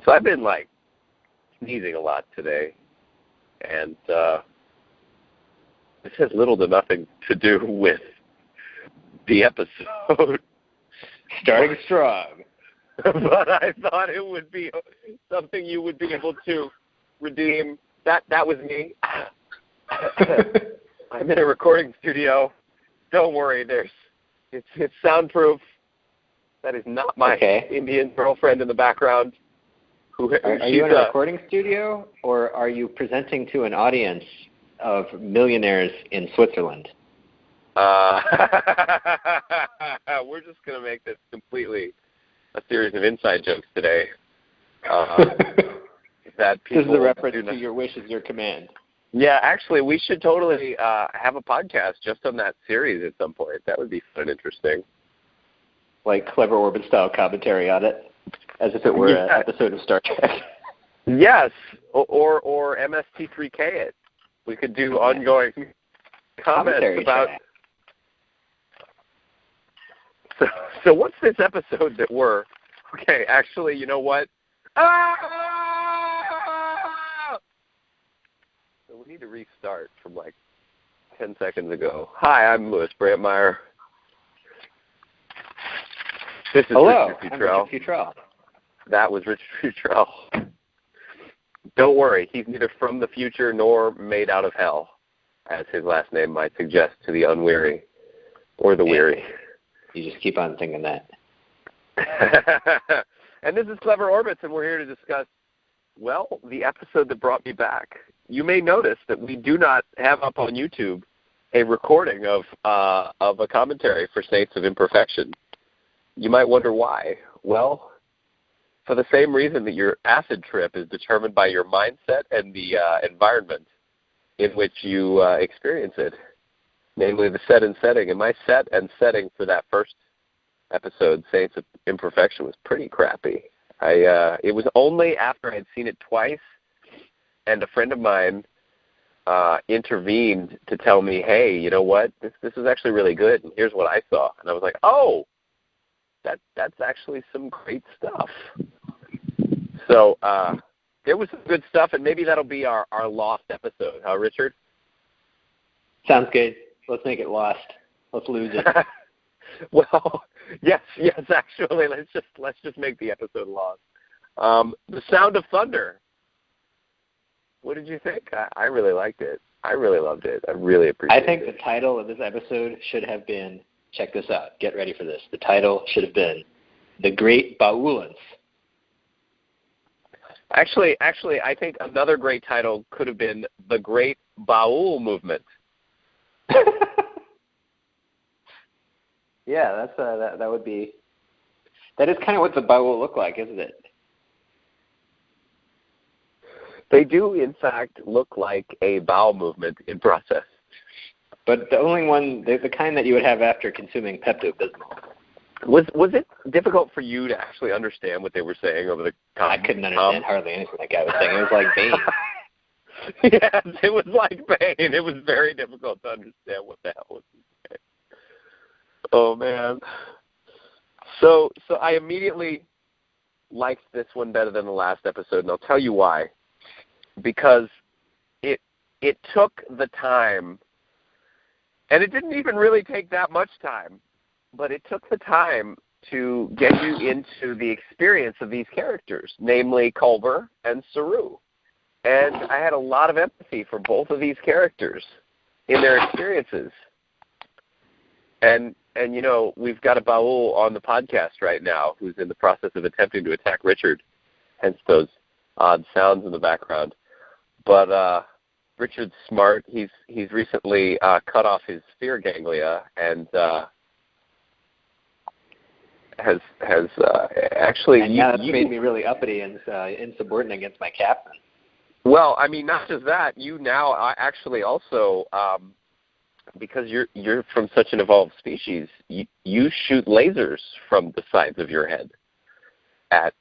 So I've been, like, sneezing a lot today, and this has little to nothing to do with the episode. Starting strong. But I thought it would be something you would be able to redeem. That was me. I'm in a recording studio. Don't worry, it's soundproof. That is not my Indian girlfriend in the background. Are you in a recording studio, or are you presenting to an audience of millionaires in Switzerland? We're just going to make this completely a series of inside jokes today. That people this is a reference to your wish is your command. Yeah, actually, we should totally have a podcast just on that series at some point. That would be fun and interesting. Like Clever Orbit style commentary on it, as if it were an episode of Star Trek. Yes, or MST3K it. We could do ongoing comments about. So what's this episode that we're? Okay, actually, you know what? So we need to restart from like 10 seconds ago. Hi, I'm Louis Brandmeier. This is Hello, Richard Futrell. I'm Richard Futrell. That was Richard Futrell. Don't worry, he's neither from the future nor made out of hell, as his last name might suggest to the unweary or the weary. You just keep on thinking that. And this is Clever Orbits, and we're here to discuss, well, the episode that brought me back. You may notice that we do not have up on YouTube a recording of a commentary for Saints of Imperfection. You might wonder why. Well, for the same reason that your acid trip is determined by your mindset and the environment in which you experience it, namely the set and setting. And my set and setting for that first episode, Saints of Imperfection, was pretty crappy. It was only after I had seen it twice and a friend of mine intervened to tell me, hey, you know what, this is actually really good, and here's what I saw. And I was like, oh, that's actually some great stuff. So there was some good stuff, and maybe that'll be our lost episode, huh, Richard? Sounds good. Let's make it lost. Let's lose it. Well, yes, actually, let's just make the episode lost. The Sound of Thunder. What did you think? I really liked it. I really loved it. I really appreciate it. I think the title of this episode should have been, check this out, get ready for this. The title should have been The Great Baulance. Actually, I think another great title could have been The Great Baul Movement. Yeah, that's that would be. That is kind of what the baul look like, isn't it? They do, in fact, look like a bowel movement in process. But the only one, the kind that you would have after consuming Pepto-Bismol. Was it difficult for you to actually understand what they were saying over the time? I couldn't understand hardly anything that guy was saying. It was like Bane. Yes, it was like Bane. It was very difficult to understand what the hell was he saying. Oh, man. So I immediately liked this one better than the last episode, and I'll tell you why. Because it took the time, and it didn't even really take that much time, but it took the time to get you into the experience of these characters, namely Culber and Saru. And I had a lot of empathy for both of these characters in their experiences. And you know, we've got a Baul on the podcast right now who's in the process of attempting to attack Richard, hence those odd sounds in the background. But Richard's smart. He's recently cut off his sphere ganglia and has actually. And that's made me really uppity and insubordinate against my captain. Well, I mean, not just that. You now actually also, because you're from such an evolved species, you shoot lasers from the sides of your head at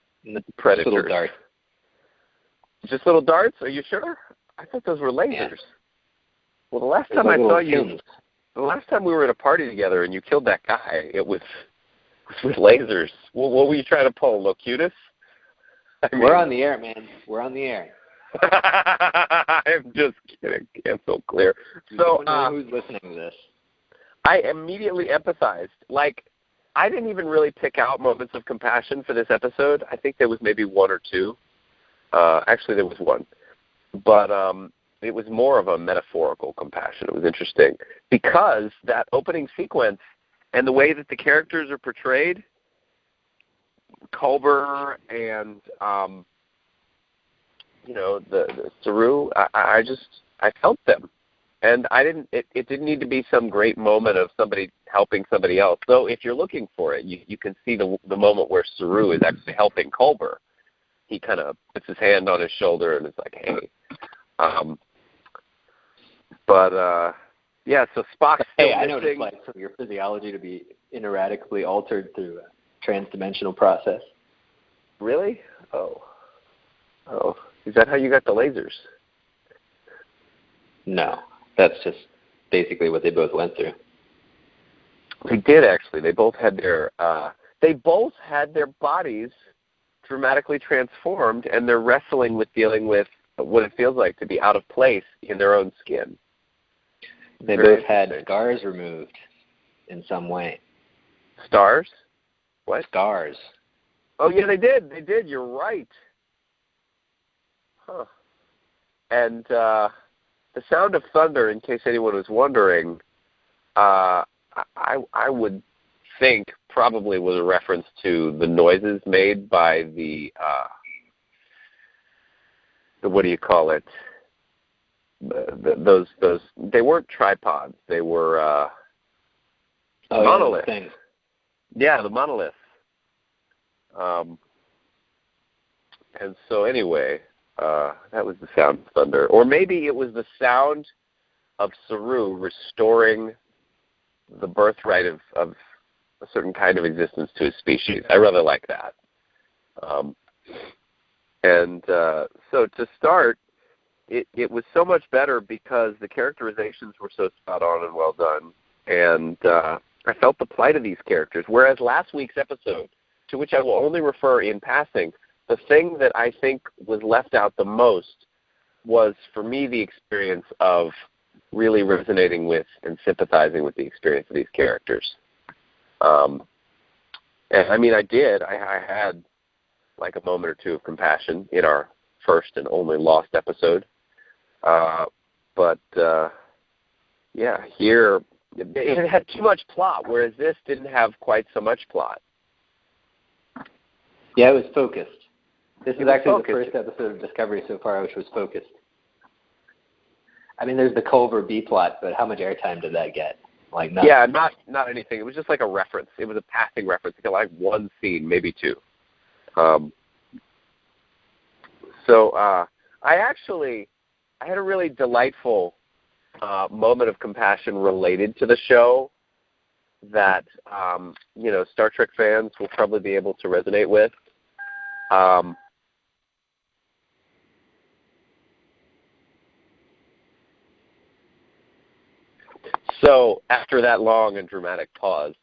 predators. Little darts. Just little darts? Are you sure? I thought those were lasers. Yeah. Well, the last time I saw you, the last time we were at a party together and you killed that guy, it was with lasers. What were you trying to pull, Locutus? We're on the air, man. We're on the air. I'm just kidding. Cancel clear. So, who's listening to this? I immediately empathized. Like, I didn't even really pick out moments of compassion for this episode. I think there was maybe one or two. Actually, there was one. But it was more of a metaphorical compassion. It was interesting because that opening sequence and the way that the characters are portrayed, Culber and, the Saru, I felt them. And it didn't need to be some great moment of somebody helping somebody else. Though if you're looking for it, you can see the moment where Saru is actually helping Culber. He kind of puts his hand on his shoulder and is like, hey. So Spock's still Hey, I know what it's like for your physiology to be ineradicably altered through a transdimensional process. Really? Oh. Is that how you got the lasers? No. That's just basically what they both went through. They did, actually. They both had their bodies dramatically transformed, and they're wrestling with dealing with what it feels like to be out of place in their own skin. They both had scars removed in some way. Stars? What? Scars. Oh, yeah, they did. They did. You're right. Huh. And the sound of thunder, in case anyone was wondering, I would think probably was a reference to the noises made by the what do you call it? Those they weren't tripods. They were monoliths. Yeah, the monoliths. And so anyway, that was the sound of thunder. Or maybe it was the sound of Saru restoring the birthright of a certain kind of existence to his species. I rather like that. So to start, it was so much better because the characterizations were so spot on and well done. And I felt the plight of these characters. Whereas last week's episode, to which I will only refer in passing, the thing that I think was left out the most was, for me, the experience of really resonating with and sympathizing with the experience of these characters. And I mean, I did. I had like a moment or two of compassion in our first and only lost episode. Here it had too much plot, whereas this didn't have quite so much plot. Yeah, it was focused. This is actually the first episode of Discovery so far which was focused. I mean, there's the Culber B plot, but how much airtime did that get? Like nothing. Yeah, not anything. It was just like a reference. It was a passing reference to like one scene, maybe two. I had a really delightful moment of compassion related to the show that Star Trek fans will probably be able to resonate with. So after that long and dramatic pause,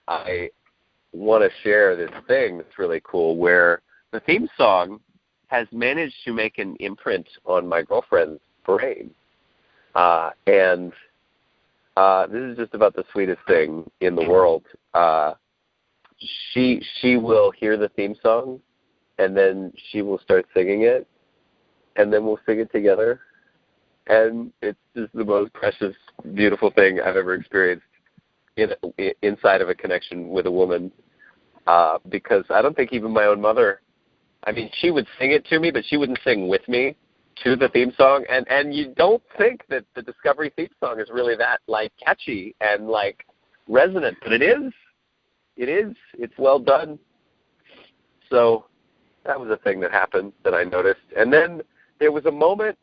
I want to share this thing that's really cool where the theme song has managed to make an imprint on my girlfriend's brain. And this is just about the sweetest thing in the world. She will hear the theme song, and then she will start singing it, and then we'll sing it together. And it's just the most precious, beautiful thing I've ever experienced inside of a connection with a woman. Because I don't think even my own mother, I mean, she would sing it to me, but she wouldn't sing with me to the theme song. And you don't think that the Discovery theme song is really that, like, catchy and, like, resonant. But it is. It is. It's well done. So that was a thing that happened that I noticed. And then there was a moment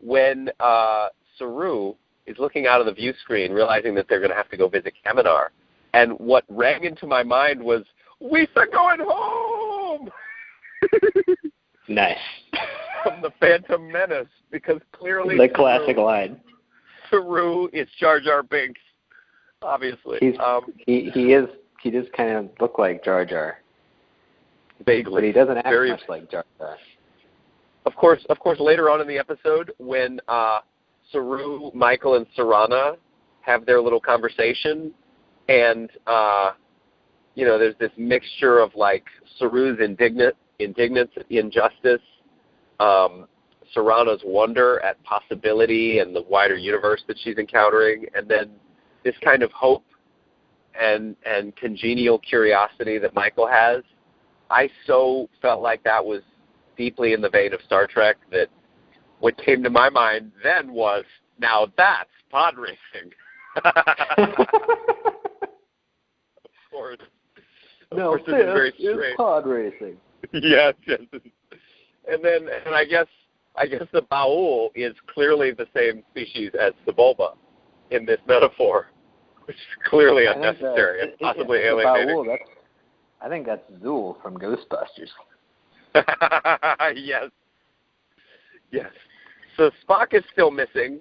when Saru is looking out of the view screen, realizing that they're going to have to go visit Kaminar. And what rang into my mind was, "We are going home!" Nice. From the Phantom Menace, because clearly the classic line. Saru is Jar Jar Binks, obviously. He does kind of look like Jar Jar. Vaguely. But he doesn't act much like Jar Jar. Of course, later on in the episode, when Saru, Michael, and Sarana have their little conversation, and there's this mixture of like Saru's indignance, injustice, Sarana's wonder at possibility and the wider universe that she's encountering, and then this kind of hope and congenial curiosity that Michael has. I so felt like that was deeply in the vein of Star Trek that what came to my mind then was, now that's pod racing. Of course. No, this is very strange. Pod racing. Yes. And I guess the Baul is clearly the same species as the Bulba in this metaphor, which is clearly unnecessary and possibly alienating. I think that's Zool from Ghostbusters. Yes. So Spock is still missing,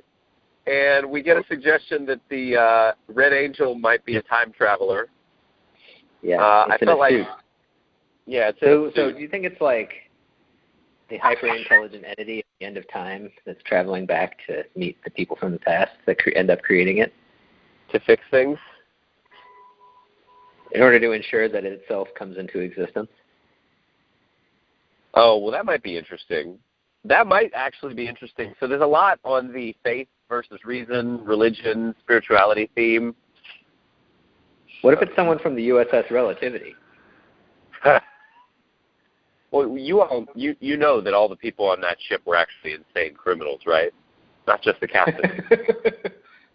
and we get a suggestion that the Red Angel might be a time traveler. Yeah, I felt like. Suit. Yeah, so do you think it's like the hyper-intelligent entity at the end of time that's traveling back to meet the people from the past that end up creating it? To fix things? In order to ensure that it itself comes into existence? Oh, well, that might be interesting. That might actually be interesting. So there's a lot on the faith versus reason, religion, spirituality theme. What if it's someone from the USS Relativity? Well, you know that all the people on that ship were actually insane criminals, right? Not just the captain.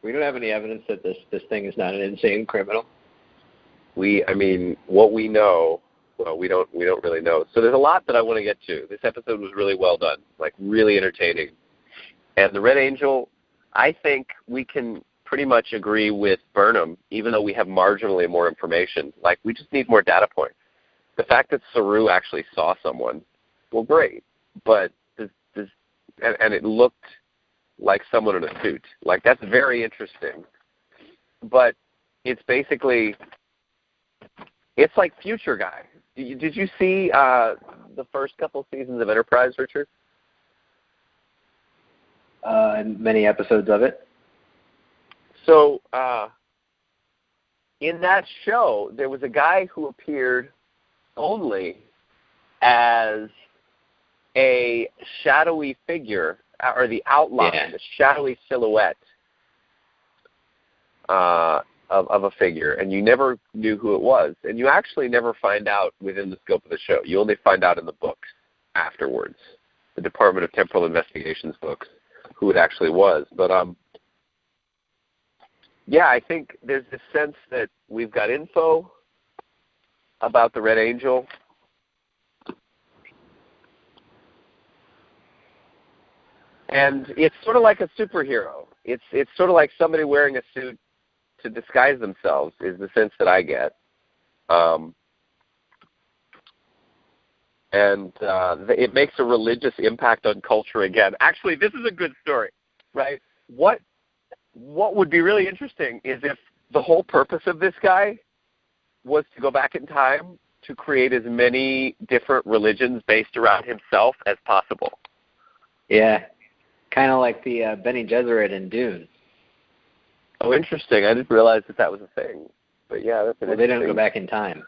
We don't have any evidence that this thing is not an insane criminal. What we know, well, we don't really know. So there's a lot that I want to get to. This episode was really well done, like really entertaining. And the Red Angel, I think we can pretty much agree with Burnham, even though we have marginally more information. Like, we just need more data points. The fact that Saru actually saw someone, well, great. But and it looked like someone in a suit. Like, that's very interesting. But it's basically, it's like Future Guy. Did you see the first couple seasons of Enterprise, Richard? Many episodes of it. So in that show, there was a guy who appeared only as a shadowy figure, or the outline, the shadowy silhouette of a figure, and you never knew who it was. And you actually never find out within the scope of the show. You only find out in the books afterwards, the Department of Temporal Investigations books, who it actually was. But I think there's this sense that we've got info about the Red Angel. And it's sort of like a superhero. It's sort of like somebody wearing a suit to disguise themselves, is the sense that I get. It makes a religious impact on culture again. Actually, this is a good story, right? What would be really interesting is if the whole purpose of this guy was to go back in time to create as many different religions based around himself as possible. Yeah, kind of like the Bene Gesserit in Dune. Oh, interesting. I didn't realize that was a thing. But yeah, that's an interesting. They don't go back in time.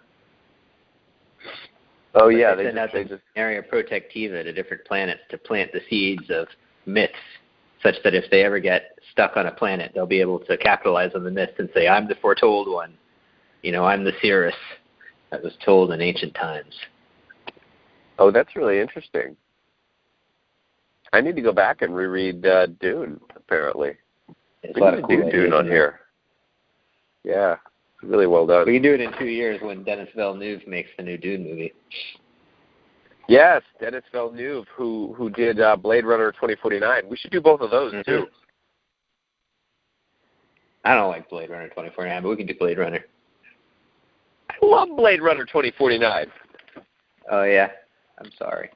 Oh, yeah. They send out the Area Protectiva to different planets to plant the seeds of myths, such that if they ever get stuck on a planet, they'll be able to capitalize on the myths and say, I'm the foretold one. I'm the Cirrus that was told in ancient times. Oh, that's really interesting. I need to go back and reread Dune, apparently. It's a lot of cool Dune on here. Yeah, really well done. We can do it in 2 years when Denis Villeneuve makes the new Dune movie. Yes, Denis Villeneuve, who did Blade Runner 2049. We should do both of those, too. I don't like Blade Runner 2049, but we can do Blade Runner. I love Blade Runner 2049. Oh, yeah? I'm sorry.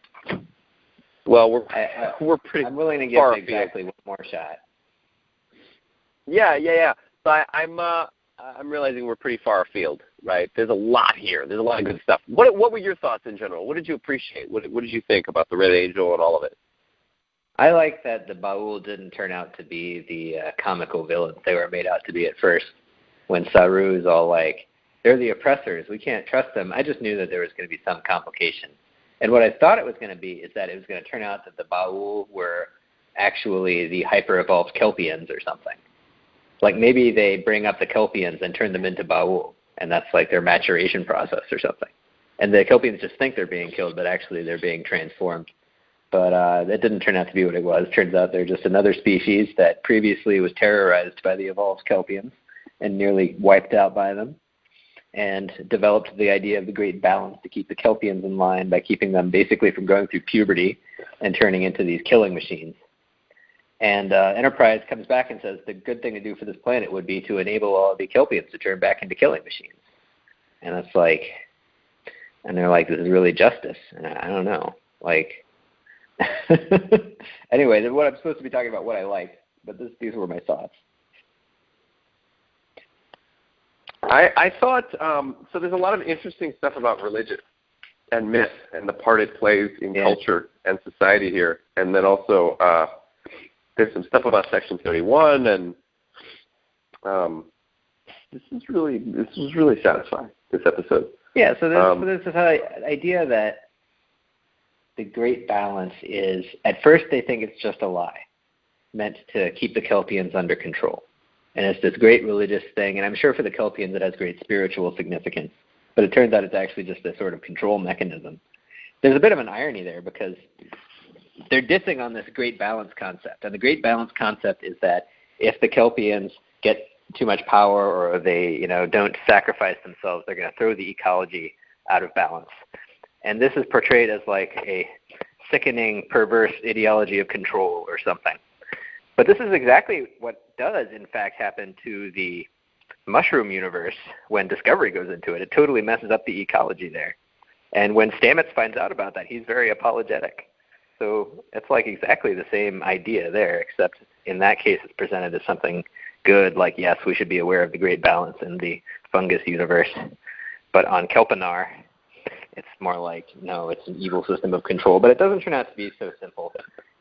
Well, we're pretty. I'm willing to give exactly one more shot. Yeah. But I'm realizing we're pretty far afield right? There's a lot here. There's a lot of good stuff. What were your thoughts in general? What did you appreciate? What did you think about the Red Angel and all of it? I like that the Baul didn't turn out to be the comical villains they were made out to be at first. When Saru is all like, they're the oppressors, we can't trust them. I just knew that there was going to be some complication. And what I thought it was going to be is that it was going to turn out that the Baul were actually the hyper-evolved Kelpians or something. Like maybe they bring up the Kelpians and turn them into Baul, and that's like their maturation process or something. And the Kelpians just think they're being killed, but actually they're being transformed. But that didn't turn out to be what it was. Turns out they're just another species that previously was terrorized by the evolved Kelpians and nearly wiped out by them, and developed the idea of the great balance to keep the Kelpians in line by keeping them basically from going through puberty and turning into these killing machines. And Enterprise comes back and says the good thing to do for this planet would be to enable all of the Kelpians to turn back into killing machines. And it's like, and they're like, this is really justice. And I don't know. Like, anyway, what I'm supposed to be talking about, what I liked, but these were my thoughts. I thought, so there's a lot of interesting stuff about religion and myth and the part it plays in culture and society here. And then also there's some stuff about Section 31, and this was really satisfying, this episode. Yeah, so there's this idea that the great balance is, at first they think it's just a lie, meant to keep the Kelpians under control. And it's this great religious thing, and I'm sure for the Kelpians it has great spiritual significance, but it turns out it's actually just a sort of control mechanism. There's a bit of an irony there because they're dissing on this great balance concept, and the great balance concept is that if the Kelpians get too much power or they, don't sacrifice themselves, they're going to throw the ecology out of balance. And this is portrayed as like a sickening, perverse ideology of control or something. But this is exactly what does, in fact, happen to the mushroom universe when Discovery goes into it. It totally messes up the ecology there. And when Stamets finds out about that, he's very apologetic. So it's like exactly the same idea there, except in that case it's presented as something good, like, yes, we should be aware of the great balance in the fungus universe. But on Kelpinar, it's more like, no, it's an evil system of control. But it doesn't turn out to be so simple.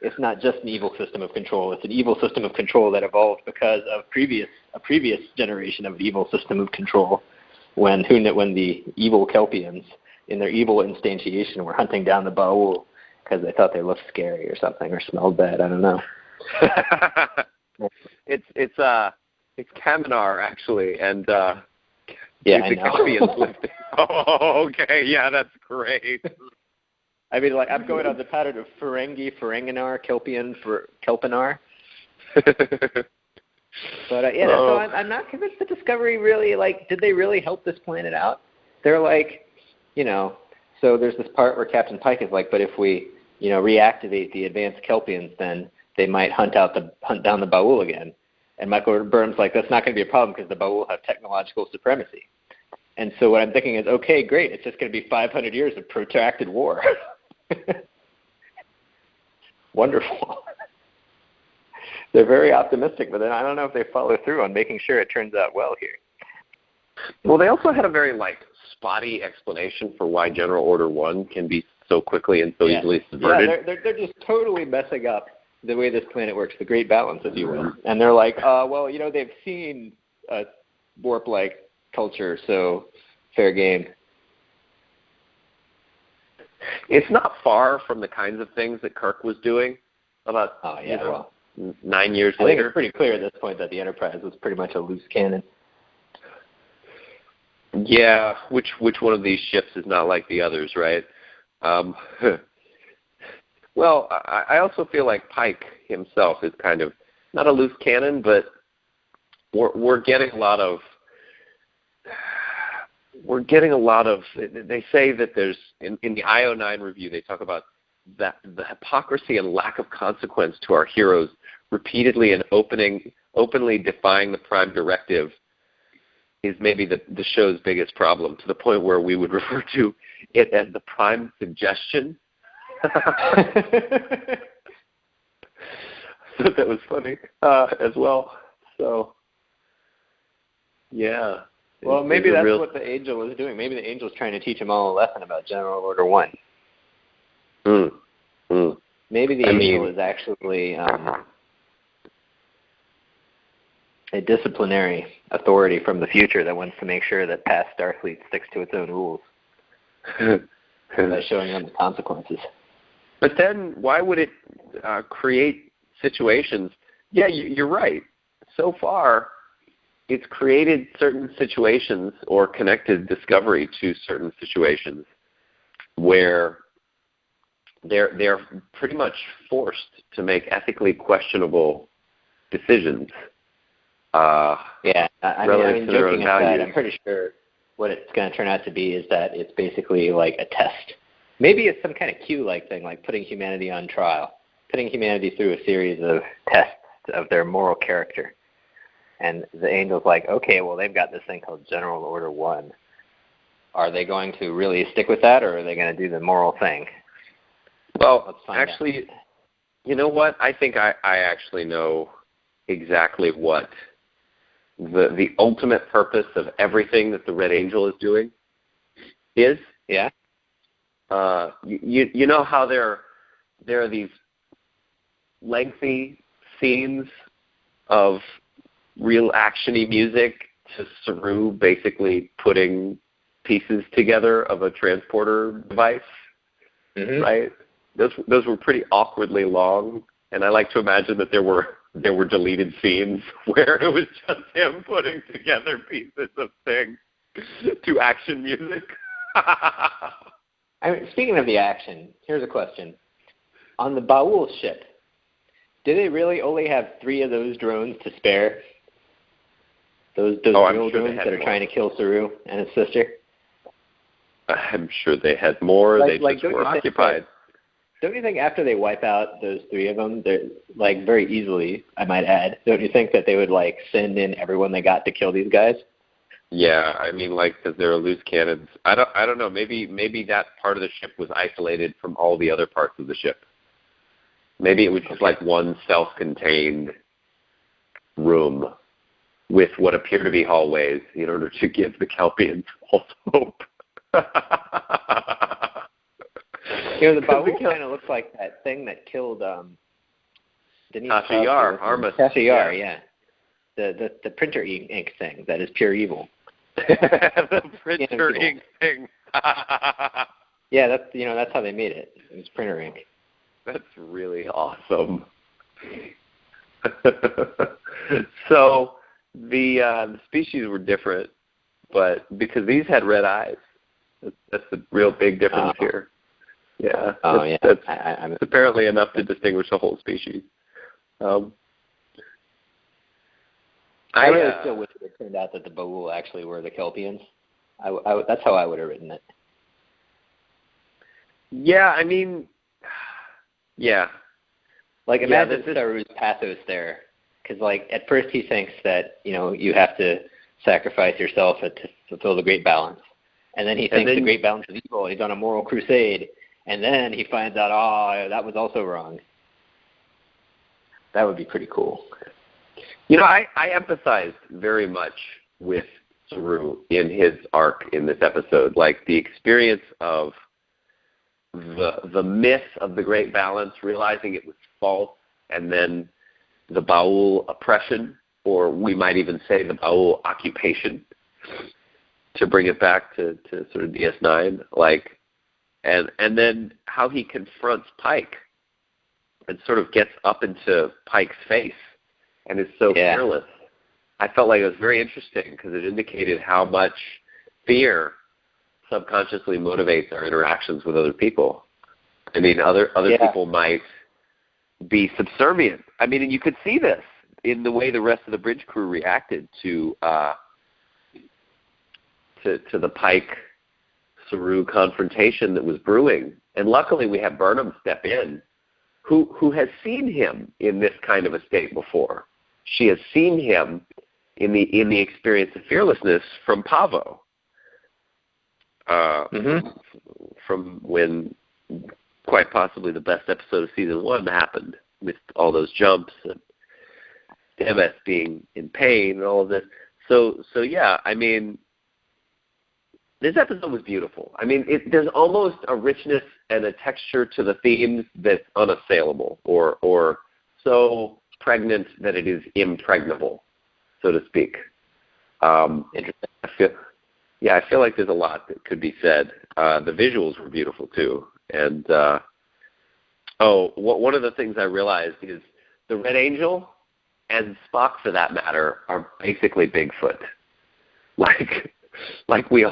It's not just an evil system of control. It's an evil system of control that evolved because of a previous generation of evil system of control when the evil Kelpians, in their evil instantiation, were hunting down the Baul because they thought they looked scary or something or smelled bad. I don't know. It's Kaminar, actually, and yeah, I know. Oh, okay, yeah, that's great. I mean, like, I'm going on the pattern of Ferengi, Ferenginar, Kelpian, Kelpinar. But so I'm not convinced that Discovery really, did they really help this planet out? They're like, so there's this part where Captain Pike is like, but if we, reactivate the advanced Kelpians, then they might hunt down the Baul again. And Michael Burnham's like, that's not going to be a problem because the Baul have technological supremacy. And so what I'm thinking is, okay, great, it's just going to be 500 years of protracted war. Wonderful. They're very optimistic, but then I don't know if they follow through on making sure it turns out well here. Well, they also had a very spotty explanation for why General Order 1 can be so quickly and so easily subverted. Yeah, they're just totally messing up the way this planet works, the great balance, if you will. And they're like, well, they've seen a warp-like culture, so fair game. It's not far from the kinds of things that Kirk was doing about 9 years later. I think it's pretty clear at this point that the Enterprise was pretty much a loose cannon. Yeah, which one of these ships is not like the others, right? Well, I also feel like Pike himself is kind of not a loose cannon, but we're getting a lot of. They say that there's in the IO9 review they talk about that the hypocrisy and lack of consequence to our heroes repeatedly and openly defying the Prime Directive is maybe the show's biggest problem, to the point where we would refer to it as the Prime Suggestion. So that was funny as well. So, yeah. Well, maybe that's what the angel was doing. Maybe the angel's trying to teach him all a lesson about General Order 1. Maybe the angel is actually a disciplinary authority from the future that wants to make sure that past Starfleet sticks to its own rules by showing them the consequences. But then why would it create situations? Yeah, you're right. So far, it's created certain situations or connected Discovery to certain situations where they're pretty much forced to make ethically questionable decisions. I mean, joking aside, I'm pretty sure what it's going to turn out to be is that it's basically like a test. Maybe it's some kind of Q-like thing, like putting humanity on trial, putting humanity through a series of tests of their moral character. And the angel's like, okay, well, they've got this thing called General Order 1. Are they going to really stick with that, or are they going to do the moral thing? Well, actually, you know what? I think I actually know exactly what the ultimate purpose of everything that the Red Angel is doing is. Yeah. You know how there are these lengthy scenes of real actiony music to Saru basically putting pieces together of a transporter device, right? Those were pretty awkwardly long, and I like to imagine that there were deleted scenes where it was just him putting together pieces of things to action music. I mean, speaking of the action, here's a question. On the Ba'ul ship, do they really only have 3 of those drones to spare? Those drill drones that are trying to kill Saru and his sister? I'm sure they had more. They just were occupied. Don't you think after they wipe out those 3 of them, they're, like, very easily, I might add, don't you think that they would, like, send in everyone they got to kill these guys? Yeah, I mean, like, because they're loose cannons. I don't know. Maybe that part of the ship was isolated from all the other parts of the ship. Maybe it was just like one self-contained room with what appear to be hallways in order to give the Kelpians false hope. The Ba'ul kind of looks like that thing that killed Tasha Yar, Armus. Tasha Yar, yeah. The printer ink thing that is pure evil. The printer ink thing. Yeah, that's how they made it. It was printer ink. That's really awesome. So the species were different, but because these had red eyes, that's the real big difference here. Yeah. That's apparently enough to distinguish a whole species. I really still wish it turned out that the Ba'ul actually were the Kelpians. That's how I would have written it. Yeah, I mean, yeah. Like, imagine Saru's pathos there. Because, like, at first he thinks that, you have to sacrifice yourself to fulfill the great balance. And then he thinks the great balance is evil. He's on a moral crusade. And then he finds out, that was also wrong. That would be pretty cool. I empathize very much with Saru in his arc in this episode. Like, the experience of the myth of the great balance, realizing it was false, and then the Ba'ul oppression, or we might even say the Ba'ul occupation, to bring it back to sort of DS9, like, and then how he confronts Pike and sort of gets up into Pike's face and is so fearless. I felt like it was very interesting because it indicated how much fear subconsciously motivates our interactions with other people. I mean, other people might be subservient. I mean, and you could see this in the way the rest of the bridge crew reacted to the Pike Saru confrontation that was brewing. And luckily we have Burnham step in, who has seen him in this kind of a state before. She has seen him in the experience of fearlessness from Pavo. From when quite possibly the best episode of season 1 happened, with all those jumps and Demet being in pain and all of this. So yeah, I mean, this episode was beautiful. I mean, there's almost a richness and a texture to the themes that's unassailable, or so pregnant that it is impregnable, so to speak. Interesting. I feel like there's a lot that could be said. The visuals were beautiful too, and one of the things I realized is the Red Angel and Spock, for that matter, are basically Bigfoot. Like we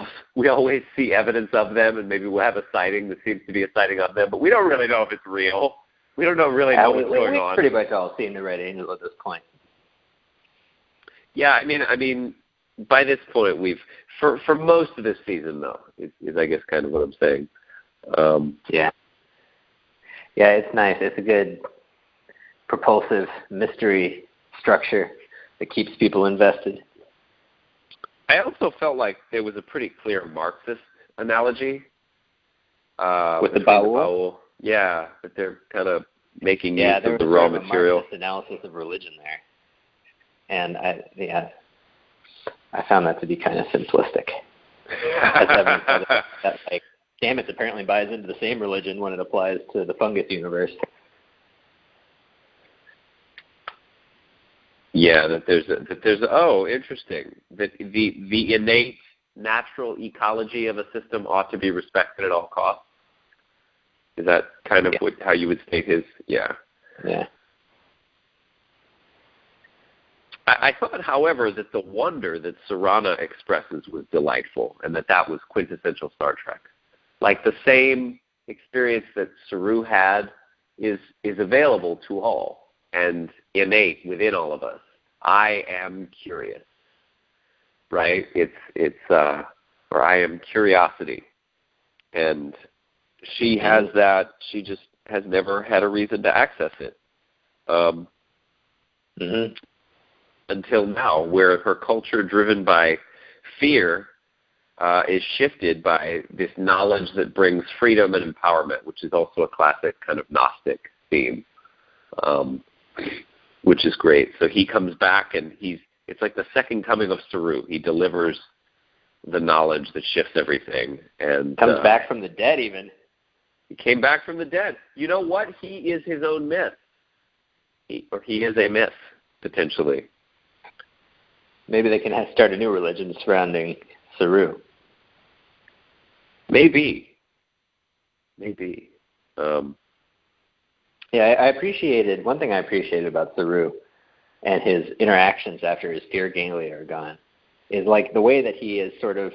always see evidence of them, and maybe we'll have a sighting that seems to be a sighting of them, but we don't really know if it's real. We don't really know what's going on. We've pretty much all seen the Red Angel at this point. Yeah, I mean, by this point we've for most of this season though is I guess kind of what I'm saying. Yeah, it's nice. It's a good propulsive mystery structure that keeps people invested. I also felt like there was a pretty clear Marxist analogy with the Baul. Yeah, that they're kind of making use of the raw material. Marxist analysis of religion there, and I found that to be kind of simplistic. That like Stamets apparently buys into the same religion when it applies to the fungus universe. Yeah, that there's interesting. That the innate natural ecology of a system ought to be respected at all costs. Is that kind of how you would state his? Yeah. Yeah. I thought, however, that the wonder that Serana expresses was delightful, and that was quintessential Star Trek. Like the same experience that Saru had is available to all and innate within all of us. I am curious, right? Or I am curiosity, and she has that. She just has never had a reason to access it. Until now, where her culture, driven by fear, is shifted by this knowledge that brings freedom and empowerment, which is also a classic kind of Gnostic theme, which is great. So he comes back, and it's like the second coming of Saru. He delivers the knowledge that shifts everything. And comes back from the dead even. He came back from the dead. You know what? He is his own myth. He is a myth, potentially. Maybe they can start a new religion surrounding Saru. Maybe. I appreciated one thing I appreciated about Saru and his interactions after his fear ganglia are gone is like the way that he is sort of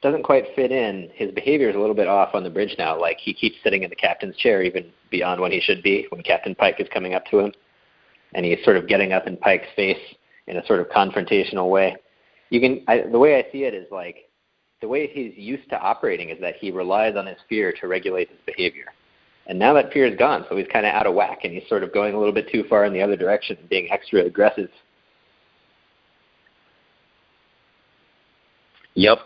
doesn't quite fit in. His behavior is a little bit off on the bridge now. Like he keeps sitting in the captain's chair even beyond when he should be when Captain Pike is coming up to him, and he's sort of getting up in Pike's face in a sort of confrontational way. The way I see it is like the way he's used to operating is that he relies on his fear to regulate his behavior. And now that fear is gone, so he's kind of out of whack, and he's sort of going a little bit too far in the other direction, being extra aggressive. Yep.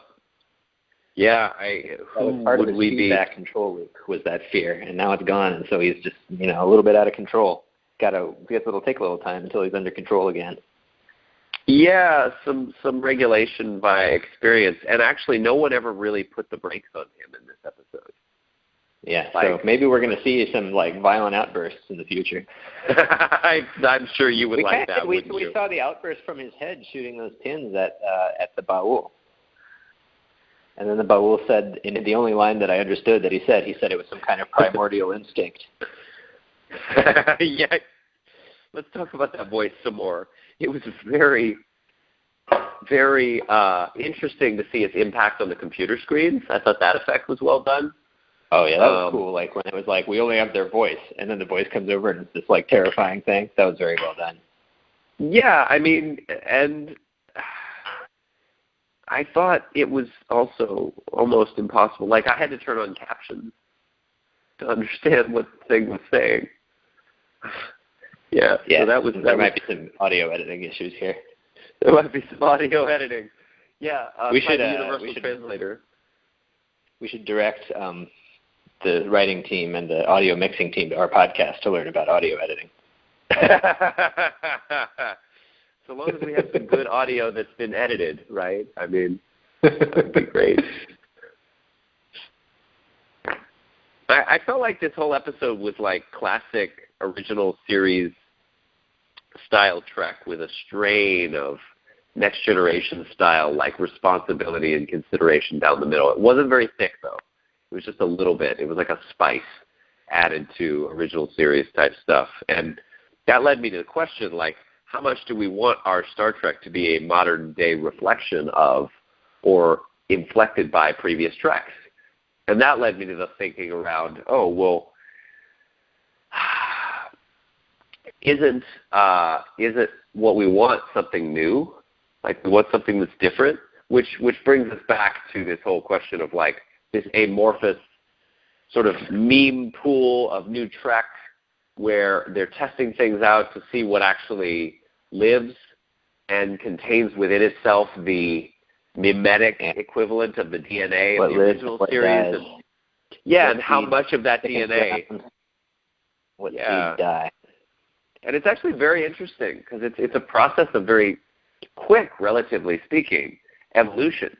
Yeah, that was part of his feedback control loop was that fear, and now it's gone, and so he's just a little bit out of control. It'll take a little time until he's under control again. Yeah, some regulation by experience, and actually, no one ever really put the brakes on him in this episode. Yeah, so maybe we're going to see some violent outbursts in the future. I'm sure you would like that. We saw the outburst from his head shooting those pins at the Baul. And then the Baul said, in the only line that I understood that he said it was some kind of primordial instinct. Yeah. Let's talk about that voice some more. It was very, very interesting to see its impact on the computer screens. I thought that effect was well done. Oh, yeah, that was cool. Like when it was like, we only have their voice, and then the voice comes over and it's this terrifying thing. That was very well done. Yeah, I mean, and I thought it was also almost impossible. Like I had to turn on captions to understand what the thing was saying. Yeah. So there might be some audio editing issues here. There might be some audio editing. Yeah. We should Universal Translator. We should direct the writing team and the audio mixing team to our podcast to learn about audio editing. So long as we have some good audio that's been edited, right? I mean, that'd be great. I felt like this whole episode was like classic original series style Trek with a strain of Next Generation style, like responsibility and consideration down the middle. It wasn't very thick, though. It was just a little bit. It was like a spice added to original series type stuff. And that led me to the question, like, how much do we want our Star Trek to be a modern-day reflection of or inflected by previous Treks? And that led me to the thinking around, isn't what we want something new? Like, we want something that's different? Which brings us back to this whole question of, like, this amorphous sort of meme pool of new Trek where they're testing things out to see what actually lives and contains within itself the mimetic equivalent of the DNA of the original series. And how much of that DNA seeds die. And it's actually very interesting because it's a process of very quick, relatively speaking, evolution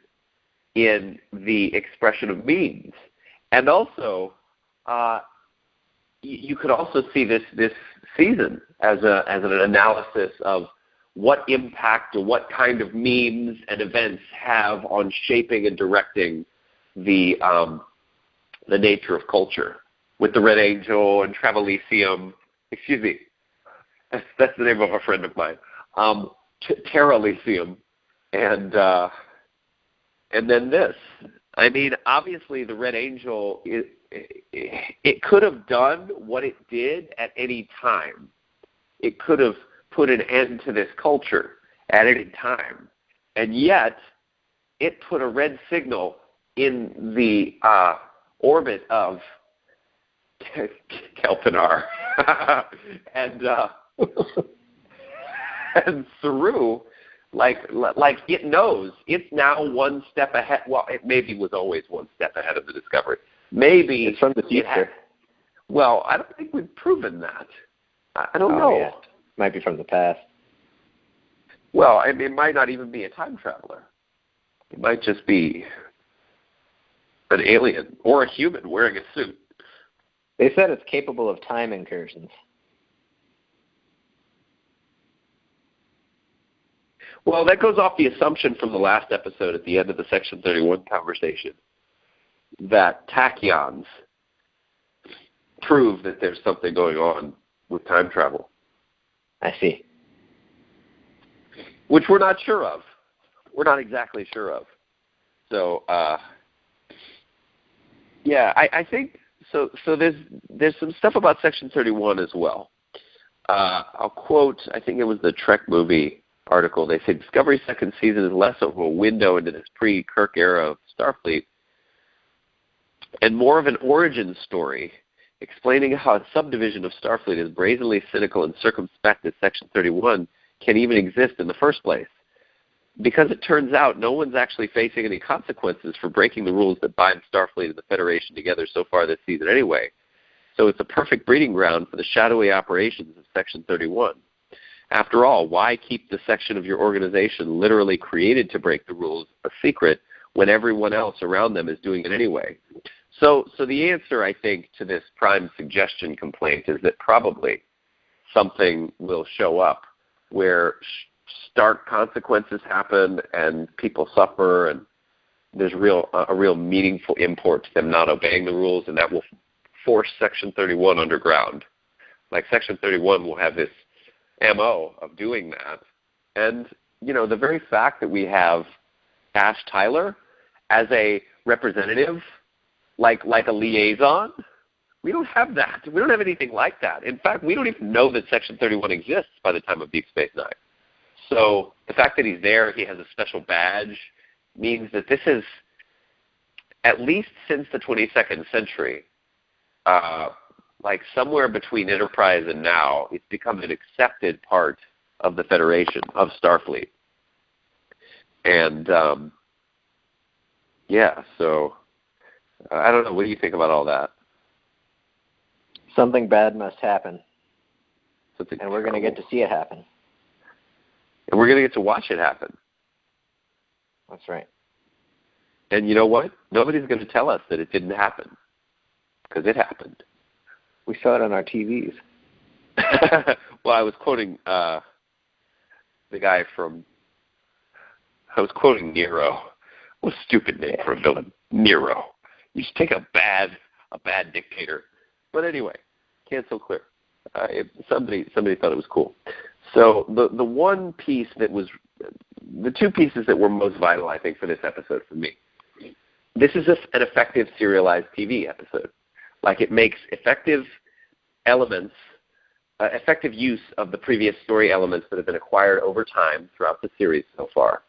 in the expression of memes. And also, you could also see this season as an analysis of what impact or what kind of memes and events have on shaping and directing the nature of culture. With the Red Angel and Travelicium, excuse me, that's the name of a friend of mine, Terralicium, and then this. I mean, obviously, the Red Angel, it could have done what it did at any time. It could have put an end to this culture at any time. And yet, it put a red signal in the orbit of Kelpinar. And Saru, like it knows it's now one step ahead. Well, it maybe was always one step ahead of the Discovery. Maybe it's from the future. Well, I don't think we've proven that. I don't know. Yeah. Might be from the past. Well, I mean, it might not even be a time traveler. It might just be an alien or a human wearing a suit. They said it's capable of time incursions. Well, that goes off the assumption from the last episode at the end of the Section 31 conversation that tachyons prove that there's something going on with time travel. I see. Which we're not sure of. We're not exactly sure of. So, I think so. There's some stuff about Section 31 as well. I'll quote. I think it was the Trek movie article. They say Discovery's second season is less of a window into this pre-Kirk era of Starfleet and more of an origin story explaining how a subdivision of Starfleet as brazenly cynical and circumspect as Section 31 can even exist in the first place. Because it turns out no one's actually facing any consequences for breaking the rules that bind Starfleet and the Federation together so far this season anyway. So it's a perfect breeding ground for the shadowy operations of Section 31. After all, why keep the section of your organization literally created to break the rules a secret when everyone else around them is doing it anyway? So the answer, I think, to this prime suggestion complaint is that probably something will show up where stark consequences happen and people suffer and there's a real meaningful import to them not obeying the rules, and that will force Section 31 underground. Like Section 31 will have this MO of doing that. And, the very fact that we have Ash Tyler as a representative, like a liaison, we don't have that. We don't have anything like that. In fact, we don't even know that Section 31 exists by the time of Deep Space Nine. So the fact that he's there, he has a special badge, means that this is, at least since the 22nd century, like somewhere between Enterprise and now, it's become an accepted part of the Federation, of Starfleet. And, so I don't know. What do you think about all that? Something bad must happen. And we're going to get to see it happen. And we're going to get to watch it happen. That's right. And you know what? Nobody's going to tell us that it didn't happen. because it happened. We saw it on our TVs. Well, I was quoting the guy from. I was quoting Nero. What a stupid name for a villain, Nero. You should take a bad dictator. But anyway, cancel clear. Somebody thought it was cool. So the one piece that was, the two pieces that were most vital, I think, for this episode for me. This is an effective serialized TV episode. Like, it makes effective elements, effective use of the previous story elements that have been acquired over time throughout the series so far.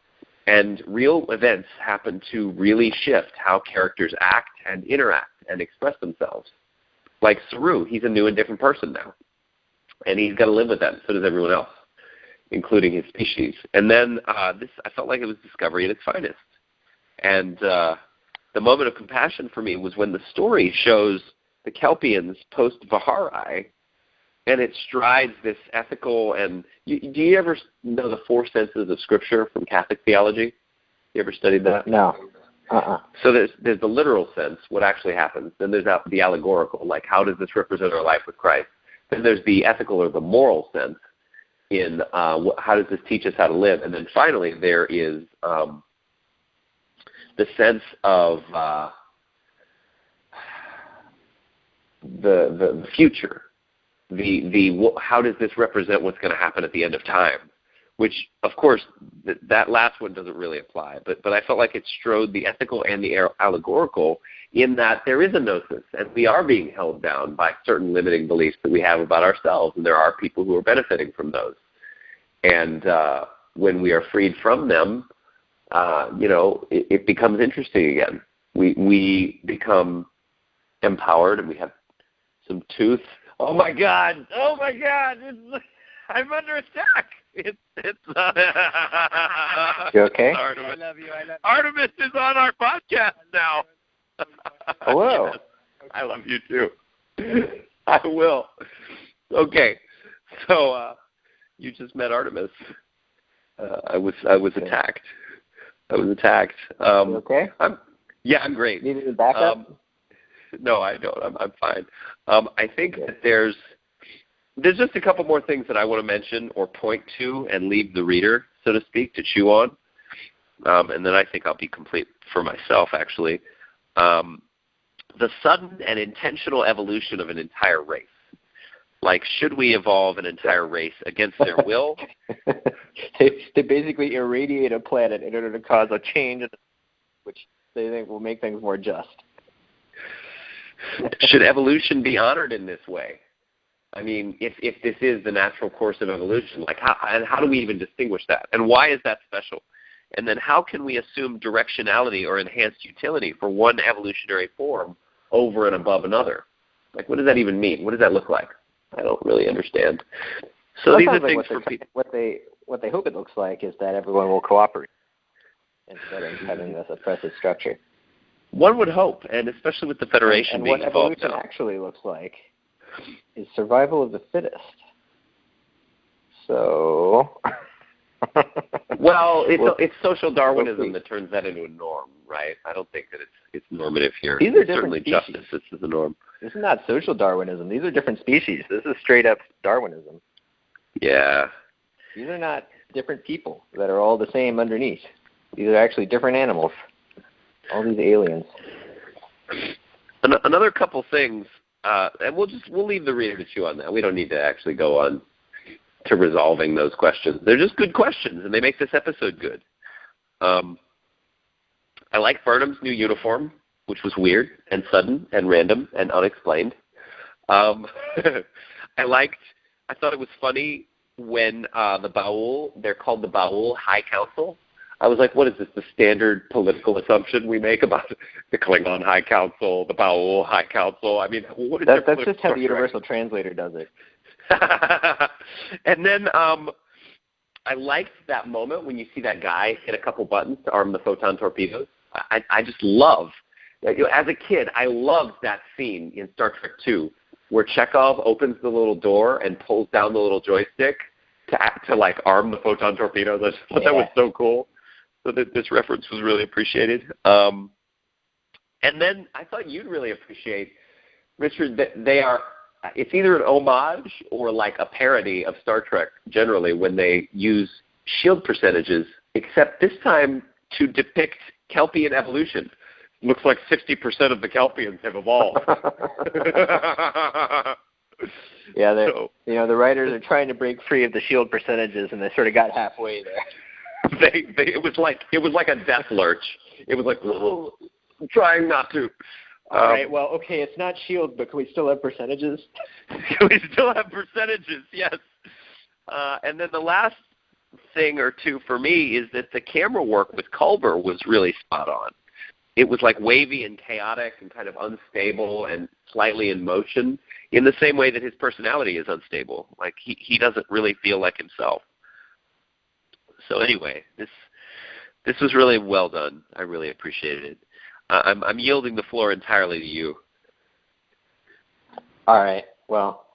And real events happen to really shift how characters act and interact and express themselves. Like Saru, he's a new and different person now. And he's got to live with that, and so does everyone else, including his species. And then I felt like it was Discovery at its finest. And the moment of compassion for me was when the story shows the Kelpians post-Vihari, and it strides this ethical and do you ever know the four senses of Scripture from Catholic theology? You ever studied that? No. So there's the literal sense, what actually happens. Then there's the allegorical, like how does this represent our life with Christ? Then there's the ethical or the moral sense in how does this teach us how to live? And then finally there is the sense of the future. How does this represent what's going to happen at the end of time? Which, of course, that last one doesn't really apply. But I felt like it strode the ethical and the allegorical in that there is a gnosis, and we are being held down by certain limiting beliefs that we have about ourselves, and there are people who are benefiting from those. And when we are freed from them, it becomes interesting again. We become empowered, and we have some tooth. Oh my God! I'm under attack. It's You okay? Artemis. I love you. Artemis is on our podcast now. Hello. Yes, I love you too. I will. Okay, so you just met Artemis. I was attacked. You okay? I'm great. Needed a backup? No, I don't. I'm fine. I think that there's just a couple more things that I want to mention or point to and leave the reader, so to speak, to chew on. And then I think I'll be complete for myself, actually. The sudden and intentional evolution of an entire race. Like, should we evolve an entire race against their will? They basically irradiate a planet in order to cause a change, which they think will make things more just. Should evolution be honored in this way? I mean, if this is the natural course of evolution, like how do we even distinguish that? And why is that special? And then how can we assume directionality or enhanced utility for one evolutionary form over and above another? Like, what does that even mean? What does that look like? I don't really understand. So these are things for people. What they hope it looks like is that everyone will cooperate instead of having this oppressive structure. One would hope, and especially with the Federation and being involved now. What evolution actually looks like is survival of the fittest. So... Well, it's social Darwinism that turns that into a norm, right? I don't think that it's normative here. These are certainly species. Justice. This is the norm. This is not social Darwinism. These are different species. This is straight up Darwinism. Yeah. These are not different people that are all the same underneath. These are actually different animals. All these aliens. Another couple things, and we'll leave the reader to chew on that. We don't need to actually go on to resolving those questions. They're just good questions, and they make this episode good. I like Burnham's new uniform, which was weird and sudden and random and unexplained. I thought it was funny when the Ba'ul, they're called the Ba'ul High Council. I was like, what is this, the standard political assumption we make about the Klingon High Council, the Ba'ul High Council? I mean, what is that's just how the Universal Translator does it. And then I liked that moment when you see that guy hit a couple buttons to arm the photon torpedoes. I just love, as a kid, I loved that scene in Star Trek II where Chekhov opens the little door and pulls down the little joystick to like arm the photon torpedoes. I just thought that was so cool. So this reference was really appreciated. And then I thought you'd really appreciate Richard, they are. It's either an homage or like a parody of Star Trek generally when they use shield percentages, except this time to depict Kelpian evolution. Looks like 60% of the Kelpians have evolved. Yeah, the writers are trying to break free of the shield percentages, and they sort of got halfway there. It was like a death lurch. It was like trying not to. All right. Well, okay, it's not shield, but can we still have percentages? We still have percentages, yes. And then the last thing or two for me is that the camera work with Culber was really spot on. It was like wavy and chaotic and kind of unstable and slightly in motion in the same way that his personality is unstable. Like he doesn't really feel like himself. So anyway, this was really well done. I really appreciated it. I'm yielding the floor entirely to you. All right. Well,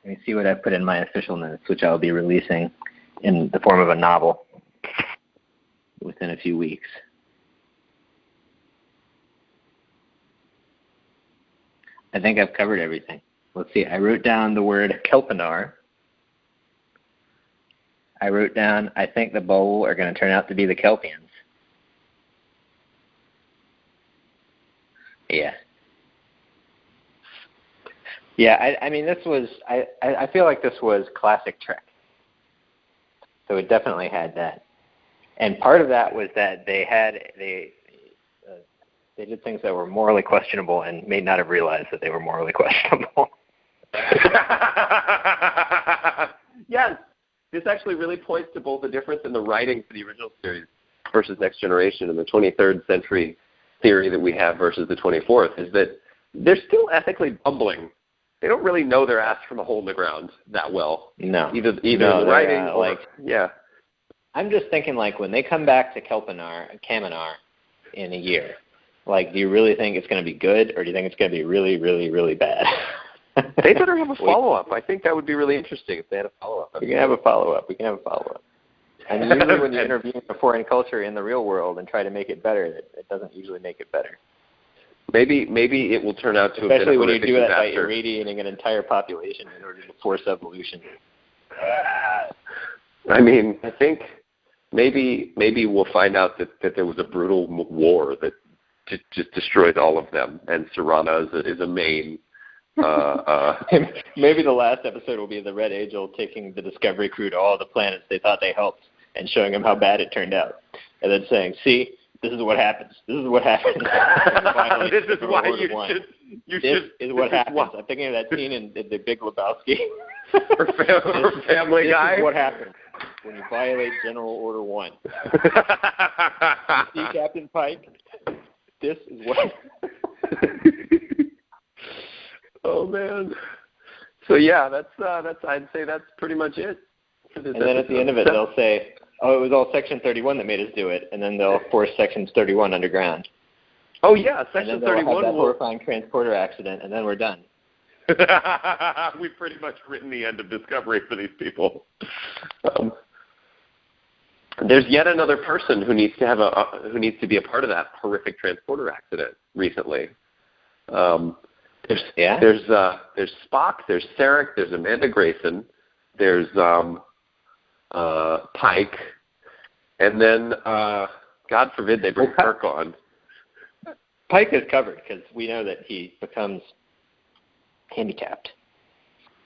let me see what I put in my official notes, which I'll be releasing in the form of a novel within a few weeks. I think I've covered everything. Let's see. I wrote down the word Kelpinar. I wrote down, I think the Bowl are going to turn out to be the Kelpians. Yeah. Yeah, I mean, this was, I feel like this was classic Trek. So it definitely had that. And part of that was that they did things that were morally questionable and may not have realized that they were morally questionable. Yes. This actually really points to both the difference in the writing for the original series versus Next Generation and the 23rd century theory that we have versus the 24th, is that they're still ethically bumbling. They don't really know their ass from a hole in the ground that well. No. Either the writing or, yeah. I'm just thinking, like, when they come back to Kaminar in a year, like, do you really think it's going to be good, or do you think it's going to be really, really, really bad? They better have a follow-up. I think that would be really interesting if they had a follow-up. We can have a follow-up. And usually when you interview a foreign culture in the real world and try to make it better, it doesn't usually make it better. Maybe it will turn out to have been a especially when you do that by disaster. irradiating an entire population in order to force evolution. I mean, I think maybe we'll find out that there was a brutal war that just destroyed all of them, and Serana is a main. Maybe the last episode will be the Red Angel taking the Discovery crew to all the planets they thought they helped and showing them how bad it turned out, and then saying, "See, this is what happens. This is what happens." This is why This is what happens. I'm thinking of that scene in The Big Lebowski. or Family Guy. This is what happens when you violate General Order 1. You see, Captain Pike? This is what. Oh man. So yeah, that's I'd say that's pretty much it. And then at the end of it, they'll say, "Oh, it was all Section 31 that made us do it," and then they'll force Sections 31 underground. Oh yeah, Section 31 have that horrifying transporter accident, and then we're done. We've pretty much written the end of Discovery for these people. There's yet another person who needs to be a part of that horrific transporter accident recently. There's Spock, there's Sarek, there's Amanda Grayson, there's Pike, and then God forbid they bring Kirk on. Pike is covered because we know that he becomes handicapped.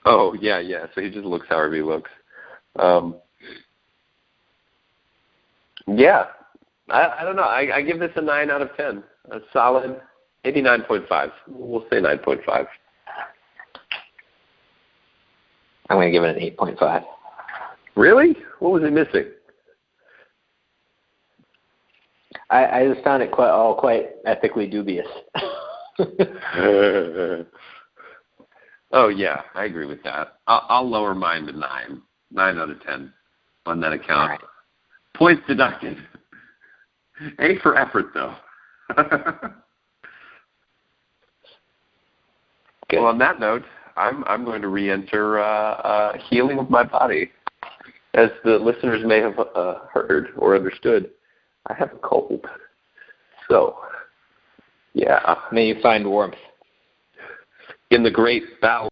Oh yeah. So he just looks however he looks. Yeah, I don't know. I give this a 9 out of 10. A solid, maybe 9.5. We'll say 9.5. I'm going to give it an 8.5. Really? What was it missing? I just found it quite ethically dubious. Oh yeah, I agree with that. I'll lower mine to 9 out of 10 on that account. Right. Points deducted. A for effort though. Good. Well, on that note, I'm going to re-enter healing of my body. As the listeners may have heard or understood, I have a cold. So Yeah. May you find warmth. In the great bout